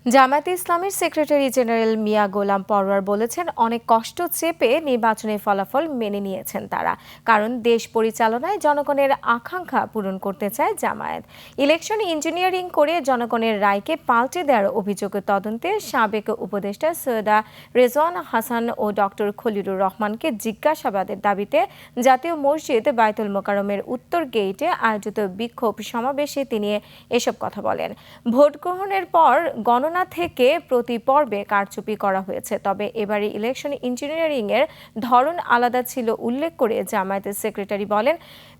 জামায়াতে ইসলামীর secretary general মিয়া গোলাম পরোয়ার বলেছেন, অনেক কষ্ট চেপে নির্বাচনের ফলাফল মেনে নিয়েছেন তারা, কারণ দেশ পরিচালনায় জনগণের আকাঙ্ক্ষা পূরণ করতে চায় জামায়াত। ইলেকশন ইঞ্জিনিয়ারিং করে জনগণের রায়কে পাল্টে দেওয়ার অভিযোগের তদন্তে সাবেক উপদেষ্টা সৈয়দা রেজওয়ান হাসান ও ডক্টর খলিলুর রহমানকে জিজ্ঞাসাবাদের দাবিতে জাতীয় মসজিদ বায়তুল মোকাররমের উত্তর গেইটে আয়োজিত বিক্ষোভ সমাবেশে তিনি এসব কথা বলেন। ভোট গ্রহণের পর গণনা থেকে প্রতি পর্বে কারচুপি করা হয়েছে, তবে এবারে ইলেকশন ইঞ্জিনিয়ারিং এর ধরন আলাদা ছিল উল্লেখ করে জামায়াতের সেক্রেটারি বলেন,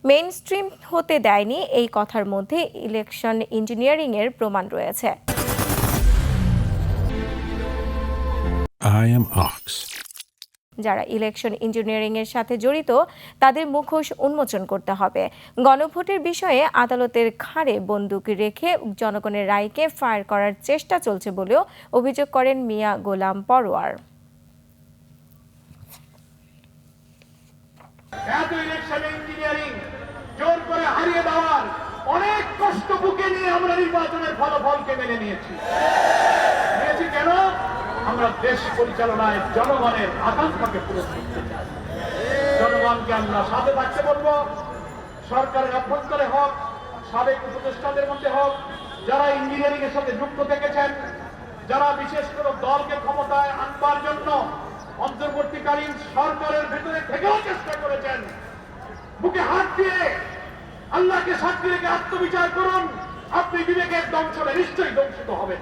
মেইন স্ট্রিম হতে দেয়নি এই কথার মধ্যে ইলেকশন ইঞ্জিনিয়ারিং এর প্রমাণ রয়েছে। I am Ox. যারা ইলেকশন ইঞ্জিনিয়ারিং এর সাথে জড়িত তাদের মুখোশ উন্মোচন করতে হবে। গণভোটের বিষয়ে আদালতের ঘাড়ে বন্দুক রেখে জনগণের রায়কে ফায়ার করার চেষ্টা চলছে বলেও অভিযোগ করেন মিয়া গোলাম পরোয়ার। ইলেকশন ইঞ্জিনিয়ারিং জোর করে হারিয়ে দেওয়ার অনেক কষ্ট বুকে নিয়ে আমরা নির্বাচনের ফলাফলকে মেনে নিয়েছি। কেন? আমরা দেশ পরিচালনায় জনগণের আকাঙ্ক্ষাকে পূরণ করতে চাই। জনগণকে আমরা সাথে থাকতে বলবো, সরকারের অভ্যন্তরে হোক, সাবেক উপদেষ্টাদের মধ্যে হোক, যারা ইঞ্জিনিয়ারিং এর সাথে যুক্ত থেকেছেন, যারা বিশেষ করে দলকে ক্ষমতায় আনবার জন্য অন্তর্বর্তীকালীন সরকারের ভেতরে থেকেও চেষ্টা করেছেন, বুকে হাত দিয়ে আল্লাহকে সাক্ষী রেখে আত্মবিচার করুন, আপনি বিবেকের দংশনে নিশ্চয়ই দংশিত হবেন।